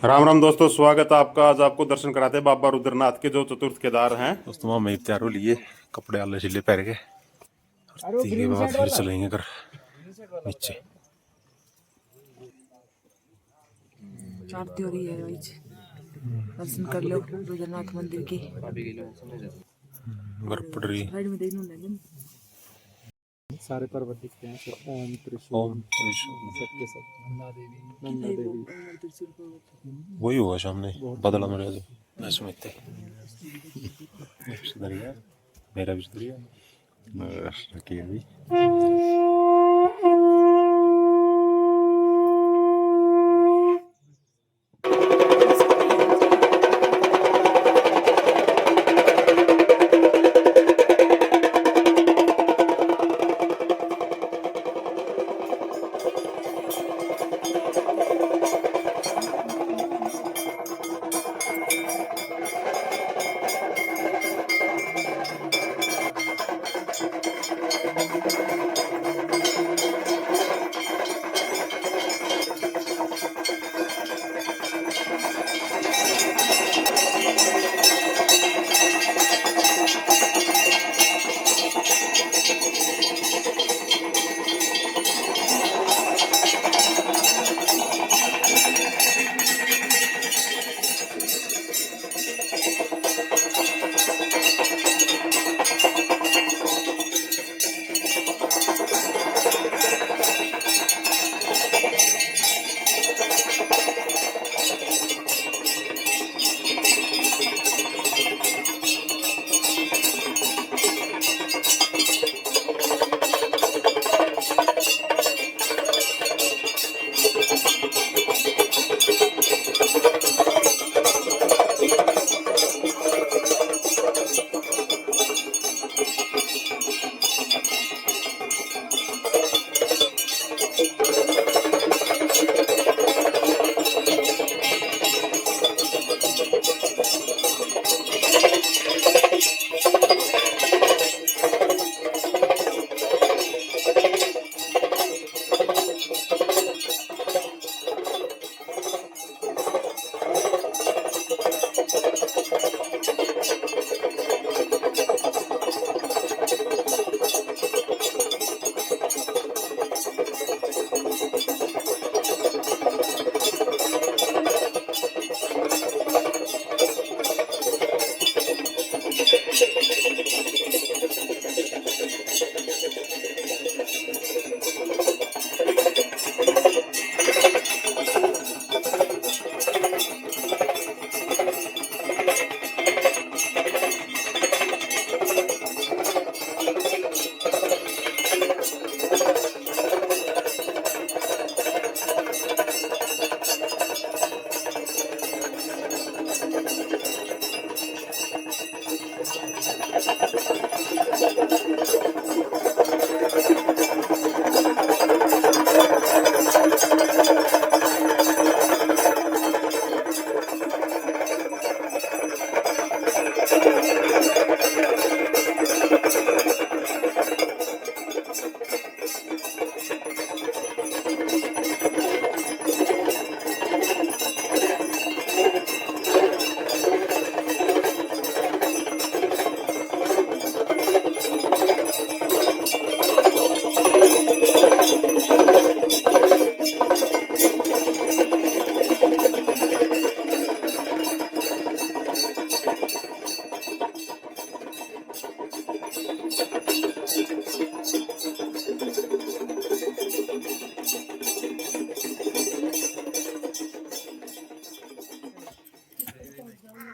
राम राम दोस्तों, स्वागत है आपका। आज आपको दर्शन कराते हैं बाबा रुद्रनाथ के, जो चतुर्थ केदार हैं। दोस्तों मैं तैयार हो लिए कपड़े आले छिले पहन के, के बाद फिर चलेंगे कर नीचे। आरती हो रही है भाई, दर्शन कर लो रुद्रनाथ मंदिर की। बर्फ पड़ रही है। सारे पर्वत दिखते हैं। ओम त्रिशूल सबके सब नंदा देवी वही हुआ सामने बदला मेरा जो मैं सुनते दरिया मेरा भी दरिया रखिए अभी।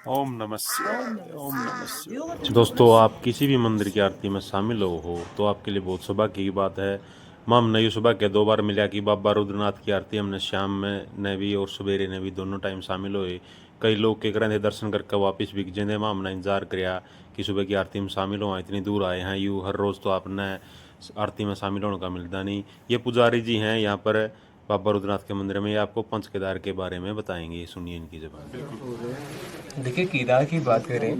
ओम नमः शिवाय, ओम नमः शिवाय। दोस्तों, आप किसी भी मंदिर की आरती में शामिल हो तो आपके लिए बहुत सौभाग्य की बात है। मां हमने ये सौभाग्य 2 बार मिला कि बाबा रुद्रनाथ की आरती हमने शाम में ने भी और सवेरे ने भी दोनों टाइम शामिल हुए। कई लोग के करें थे दर्शन करके वापस भी जेंदे मां हमने इंतजार किया कि सुबह की आरती में शामिल हो। इतनी दूर आए हैं, यूँ हर रोज़ तो आपने आरती में शामिल होने का मिलता नहीं। ये पुजारी जी हैं यहाँ पर बाबा रुद्रनाथ के मंदिर में, ये आपको पंच केदार के बारे में बताएंगे। सुनिए इनकी जबान। देखिए, केदार की बात करें,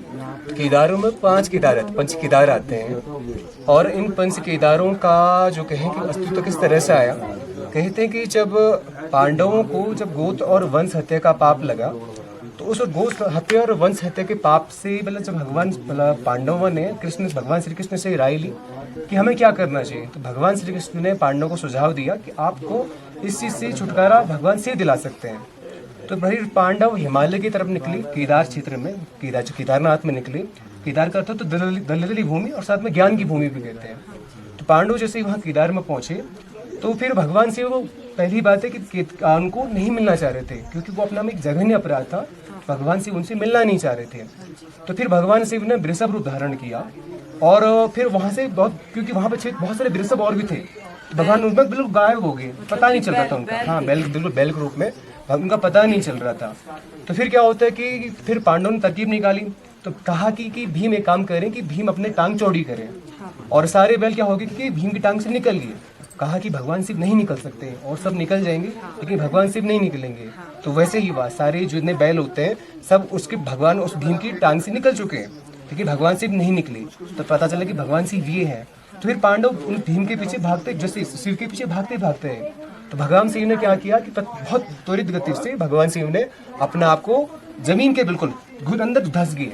केदारों में 5 केदार पंच केदार आते हैं। और इन पंच केदारों का जो कहें कि अस्तित्व किस तरह से आया, कहते हैं कि जब पांडवों को जब गोत्र और वंश हत्या का पाप लगा, तो उस गोत्र हत्या और वंश हत्या के पाप से मतलब जब भगवान पांडवों ने भगवान श्री कृष्ण से राय ली कि हमें क्या करना चाहिए, तो भगवान श्री कृष्ण ने पांडवों को सुझाव दिया कि आपको इस चीज से छुटकारा भगवान से दिला सकते हैं। तो भाई पांडव हिमालय की तरफ निकली, केदार क्षेत्र में, केदारनाथ में निकले। केदार का अर्थ तो दलदली भूमि और साथ में ज्ञान की भूमि भी कहते हैं। तो पांडव जैसे ही वहाँ केदार में पहुंचे, तो फिर भगवान से वो पहली बात है कि उनको नहीं मिलना चाह रहे थे, क्योंकि वो अपना में एक जघन्य अपराध था, भगवान शिव उनसे मिलना नहीं चाह रहे थे। तो फिर भगवान शिव ने वृषभ रूप धारण किया और फिर वहां से क्योंकि वहां पे बहुत सारे वृषभ और भी थे, तो भगवान उनमें बिल्कुल गायब हो गए, पता नहीं चल रहा था उनका। हाँ, बिल्कुल बैल के रूप में उनका पता नहीं चल रहा था। तो फिर क्या होता है कि फिर पांडवों ने तरकीब निकाली, तो कहा कि भीम एक काम करें कि भीम अपने टांग चौड़ी करें और सारे बैल क्या हो गए कि भीम की टांग से निकल गए। कहा कि भगवान शिव नहीं निकल सकते और सब निकल जाएंगे, लेकिन भगवान शिव नहीं निकलेंगे। तो वैसे ही हुआ, सारे जितने बैल होते हैं सब उसके भगवान उस भीम की टांग से निकल चुके हैं, लेकिन भगवान शिव नहीं निकले। तो पता चला कि भगवान शिव ये है। तो फिर पांडव उन भीम के पीछे भागते, जैसे शिव के पीछे भागते भागते हैं। तो भगवान शिव ने क्या किया कि बहुत त्वरित गति से भगवान शिव ने अपने आप को जमीन के बिल्कुल अंदर धंस गए।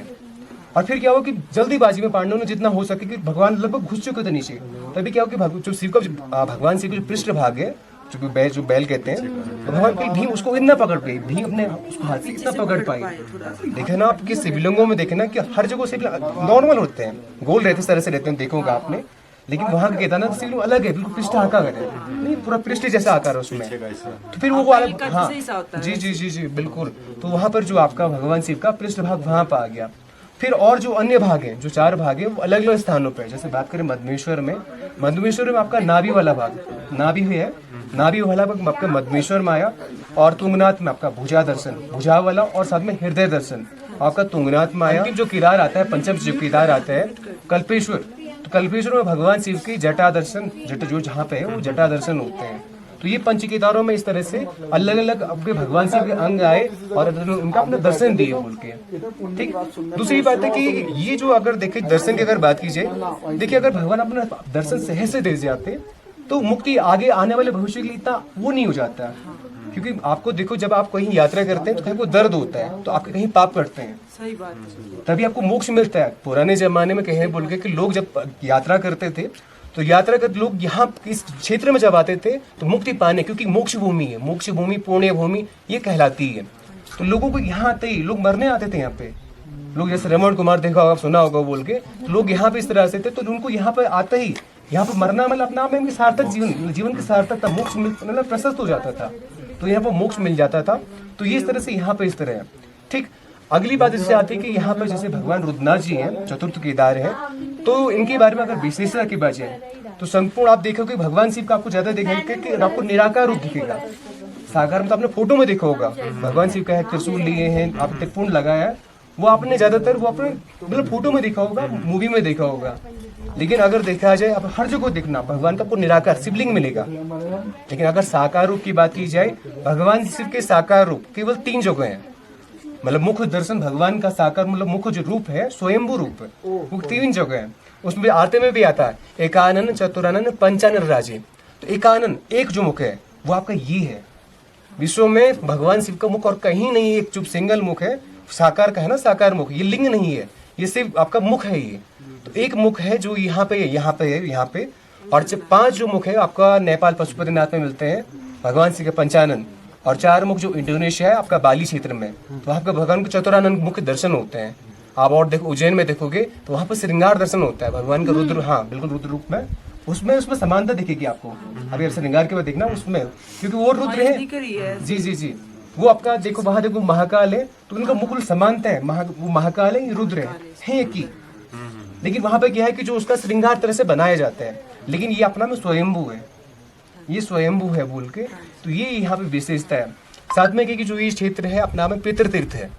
और फिर क्या हुआ कि जल्दीबाजी में पांडवों ने जितना हो सके कि भगवान लगभग घुस चुके थे नीचे। तभी क्या हुआ कि जो शिव का भगवान शिव के पृष्ठ भाग है, जो बैल कहते हैं, तो भगवान की भीम उसको इतना पकड़ पाई, भीम अपने उसको हाथ से इतना पकड़ पाई। देखे ना आपके शिवलिंगों में, देखे ना कि हर जगह शिवलिंग नॉर्मल होते हैं, गोल रहते, इस तरह से रहते हैं, देखोगा आपने। लेकिन वहाँ का केदारनाथ शिवलिंग अलग है, बिल्कुल पृष्ठ आकार है, नहीं पूरा पृष्ठ जैसा आकार है उसमें। तो फिर वो अलग, हाँ जी जी जी जी बिल्कुल। तो वहाँ पर जो आपका भगवान शिव का पृष्ठ भाग वहाँ पर आ गया। फिर और जो अन्य भाग हैं, जो 4 भाग हैं, वो अलग अलग स्थानों पे, जैसे बात करें मधमेश्वर में आपका नाभि वाला भाग, नाभि है, नाभि वाला भाग आपका मधमेश्वर में आया। और तुंगनाथ में आपका भुजा दर्शन, भुजा वाला, और साथ में हृदय दर्शन आपका तुंगनाथ में आया। जो केदार आता है, पंचम जो केदार आता है कल्पेश्वर, तो कल्पेश्वर में भगवान शिव की जटा दर्शन, जो जहाँ पे है वो जटा दर्शन होते हैं। तो ये पंच केदारों में इस तरह से अलग अलग अपने भगवान शिव के अंग आए और उनका अपने दर्शन दिए बोल के। ठीक, दूसरी बात है कि ये जो अगर देखे दर्शन की अगर बात की जाए, देखिए अगर भगवान अपना दर्शन सहज से दे जाते तो मुक्ति आगे आने वाले भविष्य के लिए इतना वो नहीं हो जाता। क्योंकि आपको देखो, जब आप कहीं यात्रा करते हैं तो कहीं को दर्द होता है, तो आपके कहीं पाप करते हैं, सही बात, तभी आपको मोक्ष मिलता है। पुराने जमाने में कहे बोल के कि लोग जब यात्रा करते थे, तो यात्रा करते लोग यहाँ इस क्षेत्र में जब आते थे तो मुक्ति पाने, क्योंकि मोक्ष भूमि है, मोक्ष भूमि पुण्य भूमि ये कहलाती है। तो लोगों को यहाँ आते ही लोग मरने आते थे। यहाँ पे लोग जैसे रमण कुमार देखा होगा, सुना होगा बोल के, तो लोग यहाँ पे इस तरह से थे, तो उनको यहाँ पे आते ही यहाँ पे मरना मतलब अपना में सार्थक जीवन की सार्थकता, मोक्ष मतलब प्रशस्त हो जाता था। तो यहाँ पर मोक्ष मिल जाता था। तो ये इस तरह से यहाँ पे इस तरह है। ठीक, अगली बात इससे आती है कि यहाँ पर जैसे भगवान रुद्रनाथ जी हैं, चतुर्थ केदार हैं, तो इनके बारे में अगर विशेषता की बात है तो संपूर्ण आप देखोगे भगवान शिव का आपको ज्यादा देखेंगे कि आपको निराकार रूप दिखेगा। साकार में तो आपने फोटो में देखा होगा, भगवान शिव का है, त्रिशूल लिए हैं, आप त्रिपुंड लगाया है, वो आपने ज्यादातर वो अपने मतलब फोटो में देखा होगा, मूवी में देखा होगा। लेकिन अगर देखा जाए, आप हर जगह देखना भगवान का आपको निराकार शिवलिंग मिलेगा। लेकिन अगर साकार रूप की बात की जाए, भगवान शिव के साकार रूप केवल 3 जगह है। मतलब मुख्य दर्शन भगवान का साकार मतलब मुख्य जो रूप है, स्वयंभू रूप है, वो 3 जगह है। उसमें आरती में भी आता है एकानन चतुरानन पंचानन राजे। तो एकानन एक जो मुख है वो आपका ये है। विश्व में भगवान शिव का मुख और कहीं नहीं, एक चुप सिंगल मुख है, साकार का है ना, साकार मुख, ये लिंग नहीं है, ये सिर्फ आपका मुख है। ये तो एक मुख है जो यहाँ पे है, यहाँ पे है, यहाँ पे। और 5 जो मुख है आपका नेपाल पशुपतिनाथ में मिलते हैं भगवान शिव के पंचानन। और 4 मुख जो इंडोनेशिया है आपका बाली क्षेत्र में, तो वहाँ पे भगवान के चतुरानन मुख्य दर्शन होते हैं। आप और देखो उज्जैन में देखोगे तो वहाँ पर श्रृंगार दर्शन होता है भगवान का, रुद्र, हाँ बिल्कुल रुद्र रूप में। उसमें समानता दिखेगी आपको। अभी श्रृंगार के बाद देखना उसमें, क्योंकि वो रुद्र है। जी जी जी, वो आपका देखो वहाँ देखो महाकाल है, तो उनका मुकुल समानता है, वो महाकाल है, ये रुद्र है एक ही। लेकिन वहाँ पे क्या है कि जो उसका श्रृंगार तरह से बनाया जाता है, लेकिन ये अपना में स्वयंभू है, ये स्वयंभू है बोल के। तो ये यहाँ पे विशेषता है। साथ में कि जो ये क्षेत्र है अपना में पितृतीर्थ है।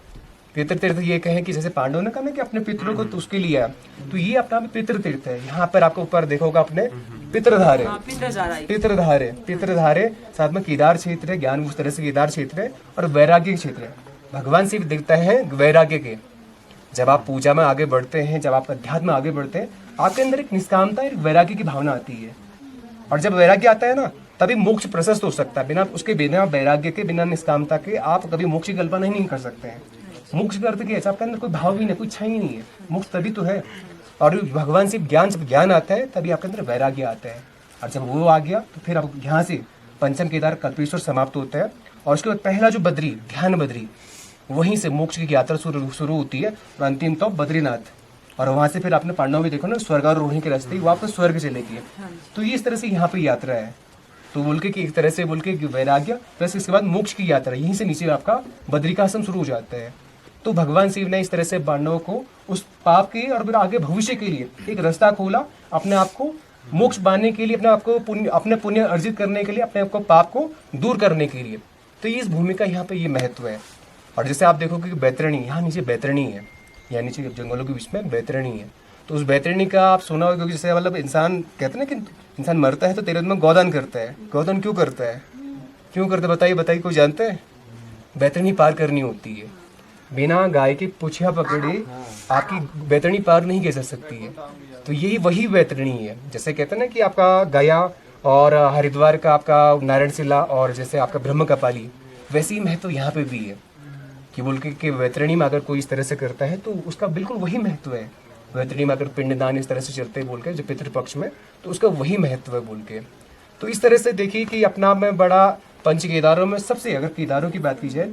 पितृतीर्थ ये कहें कि जैसे पांडवों ने कहा ना कि अपने पितरों को तो उसके लिए है, तो ये अपना में पितृतीर्थ है। यहाँ पर आपको ऊपर देखोगा अपने पितृधारे, पितृधारे, साथ में केदार क्षेत्र है, ज्ञान उस तरह से केदार क्षेत्र है, और वैराग्य क्षेत्र है। भगवान शिव दिखता है वैराग्य के। जब आप पूजा में आगे बढ़ते हैं, जब आप अध्यात्म में आगे बढ़ते हैं, आपके अंदर एक निष्कामता, एक वैराग्य की भावना आती है। और जब वैराग्य आता है ना, तभी मोक्ष प्रशस्त हो सकता है। बिना उसके, बिना वैराग्य के, बिना निष्कामता के आप कभी मोक्ष की कल्पना ही नहीं कर सकते हैं। मोक्ष का अर्थ क्या है? आपके अंदर कोई भाव भी नहीं, कोई इच्छा ही नहीं है, मोक्ष तभी तो है। और भगवान से ज्ञान, जब ज्ञान आता है तभी आपके अंदर वैराग्य आता है, और जब वो आ गया तो फिर आप यहाँ से पंचम केदार कल्पेश्वर समाप्त होता है, और उसके बाद पहला जो बद्री, ध्यान बद्री, वहीं से मोक्ष की यात्रा शुरू होती है, और अंतिम तो बद्रीनाथ। और वहां से फिर आपने पांडवों में देखो ना, स्वर्गारोहणी के रास्ते वापस स्वर्ग चलेगी। तो ये इस तरह से यहाँ पे यात्रा है। तो बोल के कि एक तरह से बोल के वैराग्य प्लस इसके बाद मोक्ष की यात्रा, यहीं से नीचे आपका बद्रिकाश्रम शुरू हो जाता है। तो भगवान शिव ने इस तरह से पांडवों को उस पाप के और फिर आगे भविष्य के लिए एक रास्ता खोला, अपने आप को मोक्ष पाने के लिए, अपने आप को पुण्य, अपने पुण्य अर्जित करने के लिए, अपने आप को पाप को दूर करने के लिए। तो ये इस भूमि का यहाँ पे ये महत्व है। और जैसे आप देखोगे कि बैतरणी, यहाँ नीचे बैतरणी है, यहाँ नीचे जंगलों के बीच में बैतरणी है। तो उस बैतरणी का आप सुना होगा, क्योंकि जैसे मतलब इंसान कहते हैं ना कि इंसान मरता है तो तेरे में गोदान करता है। गोदान क्यों करता है? क्यों करते बताइए, बताइए, कोई जानते हैं? बैतरणी पार करनी होती है। बिना गाय की पूछिया पकड़े आपकी बैतरणी पार नहीं की जा सकती है। तो यही वही बैतरणी है। जैसे कहते हैं ना कि आपका गया और हरिद्वार का आपका नारायणशिला और जैसे आपका ब्रह्म कपाली, वैसे ही महत्व यहाँ पे भी है कि बोल के कि बैतरणी में अगर कोई इस तरह से करता है तो उसका बिल्कुल वही महत्व है। बैतरणी में अगर पिंडदान इस तरह से चलते हैं बोल के जो पितृपक्ष में, तो उसका वही महत्व है बोल के। तो इस तरह से देखिए कि अपना में बड़ा पंच केदारों में सबसे, अगर केदारों की बात की जाए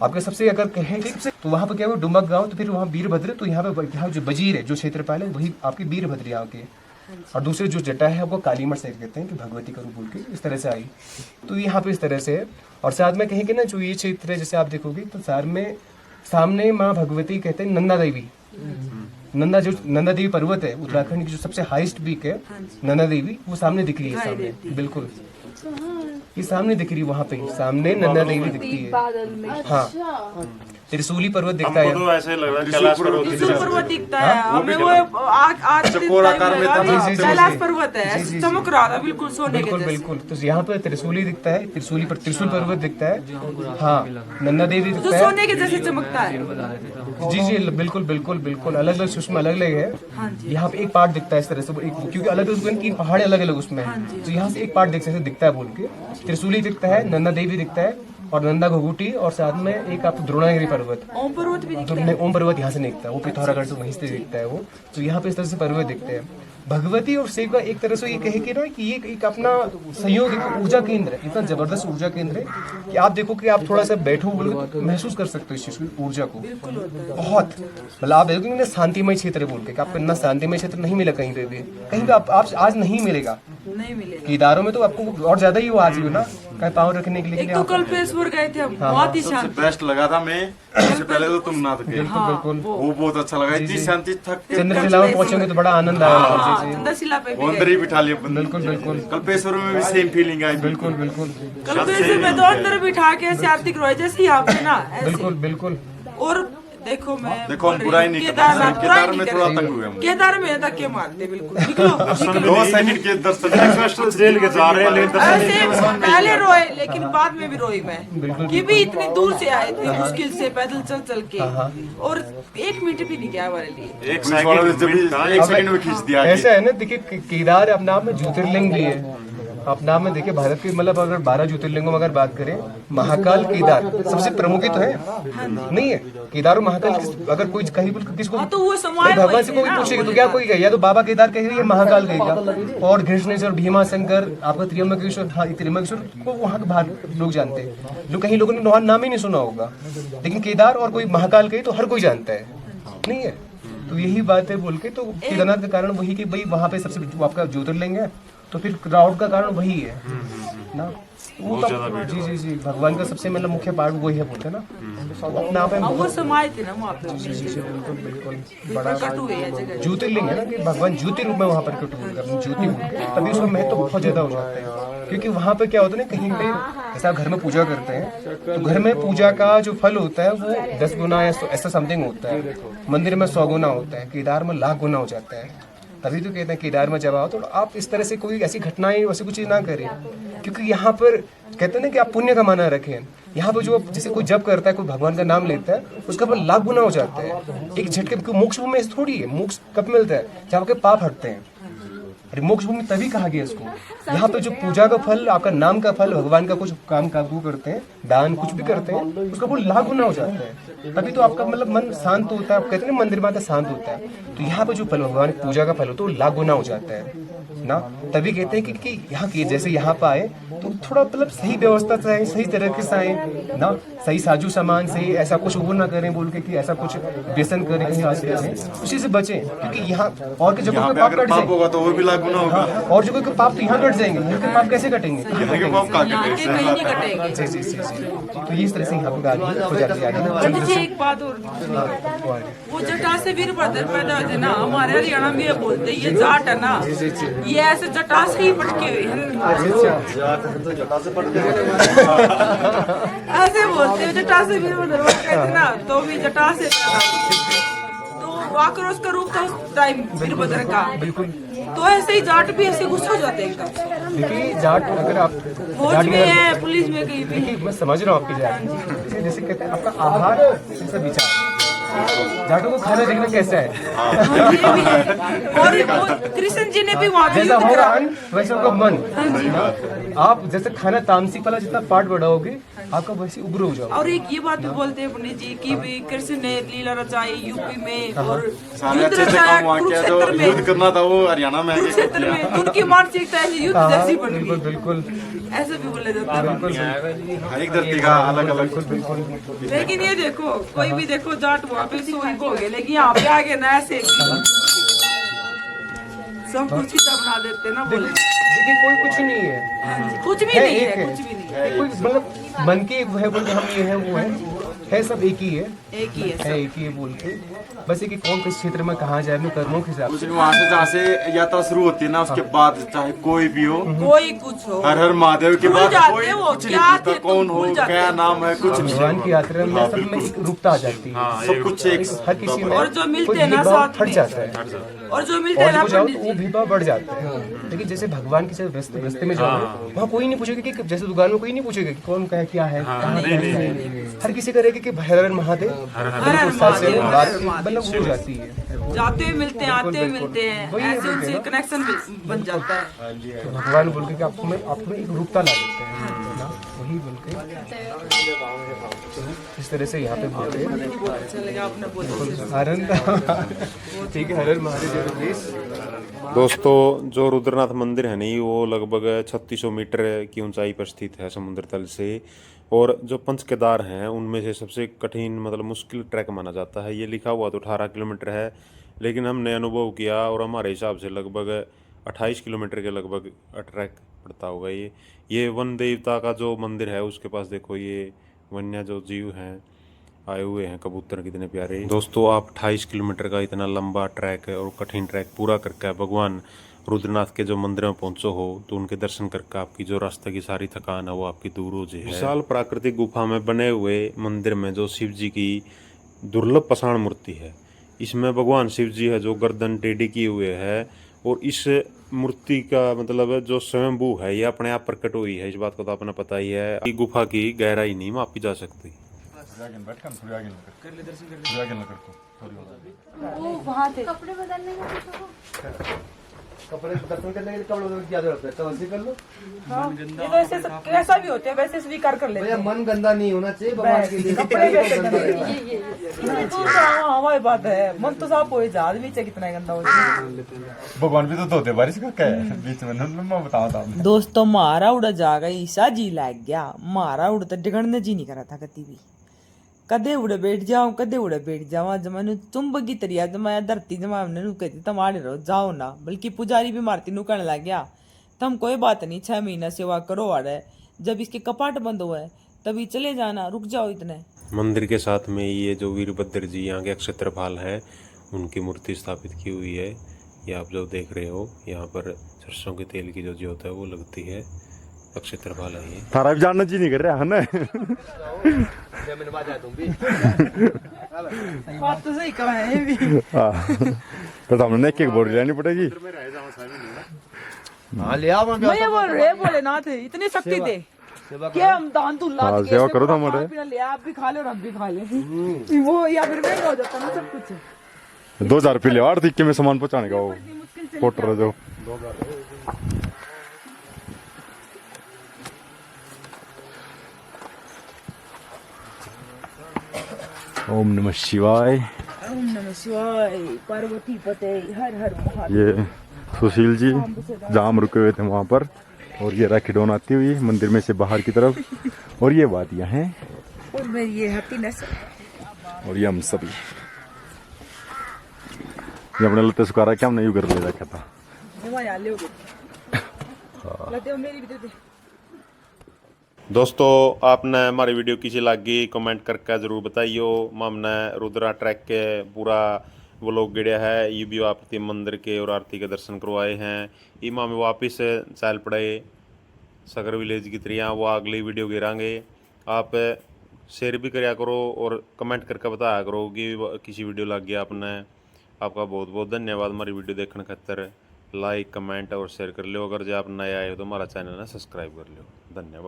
आपके सबसे अगर कहें तो वहाँ पर क्या हुआ, डुमक गांव, तो फिर वहाँ वीरभद्र, तो यहाँ पे यहाँ जो बजीर है, जो क्षेत्रपाल है, वही आपके वीरभद्र यहाँ के। और दूसरे जो जटा है वो कालीमठ से कहते हैं कि भगवती का रूप बोल के इस तरह से आई। तो यहाँ पे इस तरह से है। और साथ में कहेंगे ना जो ये क्षेत्र है, जैसे आप देखोगे तो सामने माँ भगवती कहते हैं नंदा देवी। नंदा देवी पर्वत है उत्तराखंड की जो सबसे हाईएस्ट पीक है, नंदा देवी, वो सामने दिख रही है, सामने बिल्कुल ये सामने दिख रही है, वहाँ पे सामने नंदा देवी दिखती है। हाँ, त्रिशूली पर्वत दिखता है, तो ऐसे लग रहा है कैलाश पर्वत दिखता है हमें, वो आज कैलाश पर्वत है, चमक रहा था बिल्कुल सोने के बिल्कुल बिल्कुल। तो यहाँ पे त्रिशूली दिखता है, त्रिशूल पर्वत दिखता है। हाँ, नंदा देवी जो दिखता है, सोने के जैसे चमकता है। जी जी बिल्कुल बिल्कुल बिल्कुल। अलग अलग सूक्ष्म अलग अलग है। यहाँ पे एक पार्ट दिखता है इस तरह से, क्योंकि अलग अलग तीन पहाड़ अलग अलग उसमें है, तो यहाँ से एक पार्ट दिखता है बोल के। त्रिशूली दिखता है, नंदा देवी दिखता है, और नंदा घुघुटी, और साथ में एक आप द्रोणागिरी पर्वत, ओम पर्वत भी दिखता है। ओम पर्वत यहाँ से दिखता है, वो पिथौरागढ़ से वहीं से दिखता है वो। तो यहाँ पे इस तरह से पर्वत दिखते हैं। भगवती और शिव का एक तरह से ये कहे कि ना कि ये एक अपना संयोग, एक ऊर्जा केंद्र है, इतना जबरदस्त ऊर्जा केंद्र है कि आप देखो कि आप थोड़ा सा बैठो बोलो तो महसूस कर सकते हो इस चीज की ऊर्जा को बहुत। मतलब आप देखोगे ना शांतिमय क्षेत्र बोल के, आपको इतना शांतिमय क्षेत्र नहीं मिला कहीं पे भी, कहीं पे आप आज नहीं मिलेगा। नहीं मिलेगा केदारों में तो आपको और ज्यादा ही वो आज भी ना कहीं पाँव रखने के लिए। एक तो कल्पेश्वर गए थे हम, बहुत ही शांति, बेस्ट लगा था। मैं सबसे पहले तो तुम नाथ गए, बिल्कुल वो बहुत अच्छा लगा, इतनी शांति थक के चंद्रशिला में पहुंचेंगे तो बड़ा आनंद आएगा। चंद्रशिला पे वो अंदर ही बिठा लिया। बिल्कुल बिल्कुल। कल्पेश्वर में भी सेम फीलिंग आई। बिल्कुल बिल्कुल कल्पेश्वर में तो अंदर बिठा के ऐसे आरती करवाई जैसे ही आपने ना ऐसे। बिल्कुल बिल्कुल। और देखो मैं देखो हम बुराई नहीं करते, केदार में थोड़ा तंग हुए हम। केदार में धक्के मारते बिल्कुल, निकलो 2 सेकंड के दर्शन रेल के जा रहे हैं, लेकिन ऐसे पहले रोए, लेकिन बाद में भी रोई मैं कि भी इतनी दूर से आए, इतनी मुश्किल से पैदल चल के, और 1 मिनट भी नहीं गया हमारे लिए। एक सेकंड में खींच दिया। ऐसा है ना, देखिए केदार अपने आप में ज्योतिर्लिंग भी है अपने आप में। देखिए भारत के मतलब अगर 12 ज्योतिर्लिंगों में अगर बात करें, महाकाल केदार सबसे प्रमुख ही तो है, नहीं है? केदार और महाकाल अगर कोई कहीं किसको तो वो समाज भगवान से कोई पूछेगा तो क्या कोई कहेगा, या तो बाबा केदार कहेगा या महाकाल कहेगा। और घृष्णेश्वर, भीमा शंकर, आपका त्र्यंबकेश्वर, हाँ त्र्यंबकेश्वर को वहाँ के बाहर लोग जानते हैं, जो कहीं लोगों ने नाम ही नहीं सुना होगा, लेकिन केदार और कोई महाकाल कहे तो हर कोई जानता है, नहीं है? तो यही बात है बोल के। तो केदारनाथ का कारण वही कि भाई वहाँ पे सबसे आपका ज्योतिर्लिंग है, तो फिर क्राउड का कारण वही है ना। वो तो जी जी जी भगवान का सबसे मतलब मुख्य पार्ट वही है बोलते ना, अपना आप वो समाज थे ना वहाँ पे। बिल्कुल बिल्कुल। बड़ा कटु है जगह, ज्योतिर्लिंग है ना कि भगवान ज्योति रूप में वहाँ पर ज्योति, तभी उसका महत्व बहुत ज्यादा हो जाता है। क्योंकि वहाँ पे क्या होता है ना, कहीं पे जैसे आप घर में पूजा करते हैं तो घर में पूजा का जो फल होता है वो 10 गुना ऐसा समथिंग होता है, मंदिर में 100 गुना होता है, केदार में 1,00,000 गुना हो जाता है। तभी तो कहते हैं केदार में जब आओ तो आप इस तरह से कोई ऐसी घटनाएं वैसे कुछ चीज ना करें, क्योंकि यहाँ पर कहते हैं ना कि आप पुण्य कमाना रखें। यहाँ पर जो जैसे कोई जब करता है, कोई भगवान का नाम लेता है, उसका फल 1,00,000 गुना हो जाता है एक झटके। मोक्ष भूमि थोड़ी है, मोक्ष कब मिलता है जब आपके पाप हटते हैं। अरे मोक्ष भूमि तभी कहा गया इसको यहाँ पे जो पूजा का फल, आपका नाम का फल, भगवान का कुछ काम काबू करते हैं, दान कुछ भी करते हैं, उसका फल लाख गुना हो जाता है। तभी तो आपका मतलब मन शांत होता है। आप कहते हैं ना मंदिर में आकर शांत होता है, तो यहाँ पे जो फल भगवान की पूजा का फल होता है वो लाख गुना हो जाता है ना। तभी कहते हैं कि यहाँ की जैसे यहाँ पे आए तो थोड़ा मतलब सही व्यवस्था से आए, सही तरीके से आए ना, सही साजू सामान से, ऐसा कुछ वो ना करें बोल के कि ऐसा कुछ व्यसन करें कहीं आसपास, उसी से बचें। क्योंकि यहाँ और की जगह पे पाप कट पाप होगा तो और भी लाख गुना होगा। और जगह के पाप तो यहाँ कट जाएंगे, यहाँ के पाप कैसे कटेंगे? यहाँ के पाप कहाँ यहाँ के कटेंगे? कहीं नहीं कटेंगे। जी जी जी जी। तो इस तरह से यहाँ पे गाली हो जाती है। पंडित जी एक बात और, वो जटा से वीरभद्र पैदा होते ना, हमारे हरियाणा में ये बोलते हैं, ये जाट है ना, ये ऐसे जटा से ही पटके हुए हैं। ऐसे बोलते हैं जटा से वीरभद्र कहते ना, तो भी जटा से तो आक्रोश का रूप था उस टाइम वीरभद्र का। बिल्कुल। तो ऐसे ही जाट भी ऐसे गुस्सा हो जाते हैं एकदम। देखिए जाट अगर आप फौज में है, पुलिस में कहीं भी। देखिए मैं समझ रहा हूँ आपकी जाट, जैसे कहते हैं आपका आहार जैसा विचार, जाटों को खाना देखना कैसा है। और वो कृष्ण जी ने भी वहाँ पे जैसा युद्ध होगा करा। अन्न वैसा होगा मन। आप जैसे खाना तामसिक वाला जितना पाठ बढ़ाओगे आपका वैसे उग्र हो जाओगे। और एक ये बात भी बोलते हैं पंडित जी की भी कृष्ण ने लीला रचाई यूपी में और सारे युद्ध अच्छे से रचाया काम वहाँ किया, जो कुरुक्षेत्र युद्ध में। करना था वो हरियाणा में आके कुरुक्षेत्र में तो उनकी मानसिकता ऐसी युद्ध जैसी बन बिल्कुल गई, बिल्कुल ऐसे भी बोले जाता है। हर एक धरती का अलग अलग। लेकिन ये देखो कोई भी देखो जाट वहाँ पे शहीद हो गए, लेकिन यहाँ पे आगे ना ऐसे सब कुछ ही बना देते ना बोले। देखिए कोई कुछ नहीं है, कुछ भी नहीं एक है, कुछ भी नहीं है, कोई मतलब मन के है बोल के हम ये है वो है सब एक ही है, एक ही है। एक ही है बोल के बस ये कि कौन किस क्षेत्र में कहाँ जाए अपने कर्मों के हिसाब से। वहाँ से जहाँ से यात्रा शुरू होती है ना, उसके बाद चाहे कोई भी हो, कोई कुछ हो, हर हर महादेव के भूल बाद जाते कोई हो, कुछ नहीं क्या पूछता थे, कौन तुम हो, भूल जाते क्या हो। नाम है, कुछ नहीं। भगवान की यात्रा में सब में एक रूपता आ जाती है, सब कुछ एक हर किसी में और जो मिलते कोई हैं ना भेदभाव साथ हट में, जाता है। और जो मिलते हैं और ना जब जाओ पंडित तो वो जी, भेदभाव बढ़ जाता है। लेकिन जैसे भगवान के रास्ते में जाओ वहाँ कोई नहीं पूछेगा कि जैसे दुकान में कोई नहीं पूछेगा कि कौन का है क्या है, कहाँ का है। हर किसी का रहेगा कि हर हर महादेव, हर हर साथ से महादेव, बात हर हर मतलब हो जाती है। जाते हुए मिलते हैं, आते हुए मिलते हैं, ऐसे उनसे कनेक्शन बन जाता है। तो भगवान बोल के कि आप में एक रूपता ला देते हैं ना, वही बोल के इस तरह से यहाँ पे बोलते हैं। चलेगा आपने बोला। हरन ठीक है, हरन महादेव जय प्लीज। दोस्तों जो रुद्रनाथ मंदिर है नहीं वो लगभग 3600 मीटर की ऊंचाई पर स्थित है समुद्र तल से, और जो पंच केदार हैं उनमें से सबसे कठिन मतलब मुश्किल ट्रैक माना जाता है। ये लिखा हुआ तो 18 किलोमीटर है, लेकिन हमने अनुभव किया और हमारे हिसाब से लगभग 28 किलोमीटर के लगभग ट्रैक पड़ता होगा। ये वन देवता का जो मंदिर है उसके पास देखो ये वन्य जो जीव हैं आए हुए हैं, कबूतर कितने प्यारे। दोस्तों आप 28 किलोमीटर का इतना लंबा ट्रैक और कठिन ट्रैक पूरा करके भगवान रुद्रनाथ के जो मंदिर में पहुंचो हो तो उनके दर्शन करके आपकी जो रास्ते की सारी थकान है वो आपकी दूर हो जाए। विशाल प्राकृतिक गुफा में बने हुए मंदिर में जो शिव जी की दुर्लभ पाषाण मूर्ति है, इसमें भगवान शिव जी है जो गर्दन टेढ़ी किए हुए है, और इस मूर्ति का मतलब जो स्वयंभू है ये अपने आप प्रकट हुई है। इस बात को तो आपने पता ही है। कि गुफा की गहराई नहीं मापी जा सकती। कपड़े बदलने में कपड़े दर्शन करने के लिए कपड़े बदलने की क्या जरूरत है, तो ऐसे कर लो। ये तो ऐसे कैसा भी होते हैं वैसे स्वीकार कर लेते हैं। मन गंदा नहीं होना चाहिए भगवान के लिए। कपड़े कैसे गंदे? तो हमारी बात है, मन तो साफ हो जा, आदमी चाहे कितना गंदा हो जाए। भगवान भी तो धोते बारिश का क्या है बीच में मैं बताऊँ था। दोस्तों मारा उड़ा जागा ईसा जी लग गया, मारा उड़ तो डिगड़ने जी नहीं करा था कति भी। कदे उड़े बैठ जाऊं, कदे उड़े बैठ जाऊं, आज मैंने चुंबकी तरिया जमाया धरती जमा हमने नु कहती तुम आड़े रहो जाओ ना, बल्कि पुजारी भी मारती नु कहने लग गया तुम कोई बात नहीं 6 महीना सेवा करो आड़े, जब इसके कपाट बंद हुए तभी चले जाना, रुक जाओ इतने। मंदिर के साथ में ये जो वीरभद्र जी यहाँ के क्षेत्रपाल हैं उनकी मूर्ति स्थापित की हुई है। ये आप जो देख रहे हो यहाँ पर सरसों के तेल की जो ज्योत है वो लगती है, क्षेत्रपाल है ये। थारा भी जानना जी नहीं कर रहा है ना। बात तो सही कहा है ये भी। तो हमने एक बोरी लेनी पड़ेगी। मैं ये बोल रहे भोलेनाथ इतनी शक्ति थे कि हम दान तुल्ला सेवा करो तो हमारे ले, आप भी खा लो और हम भी खा ले, वो या फिर महंगा हो जाता ना सब कुछ। 2000 रुपये ले 8 में सामान पहुँचाने का वो पोटर जो ओम नमः शिवाय। ओम नमः शिवाय। पार्वती पते हर हर महादेव। ये सुशील जी जहाँ हम रुके हुए थे वहाँ पर, और ये राखी डोन आती हुई मंदिर में से बाहर की तरफ, और ये वादियाँ हैं, और मेरी ये हैप्पीनेस। और ये हम सभी। ये अपने लते सुखा रहा क्या हमने यूँ कर ले रखा था। लते मेरी भी दे दे। दोस्तों आपने हमारी वीडियो किसी लगी कमेंट करके ज़रूर बताइयो। हमने रुद्रा ट्रैक के पूरा व्लॉग गिड़िया है, ये भी आपके मंदिर के और आरती के दर्शन करवाए हैं। ये मामे वापिस चल पड़े सगर विलेज की तरिया, वो अगली वीडियो गिरांगे। आप शेयर भी कराया करो और कमेंट करके बताया करो कि किसी वीडियो लग गया आपने। आपका बहुत बहुत धन्यवाद हमारी वीडियो देखने खातर। लाइक कमेंट और शेयर कर लो। अगर जो आप नए आए हो तो हमारा चैनल है सब्सक्राइब कर लो। धन्यवाद।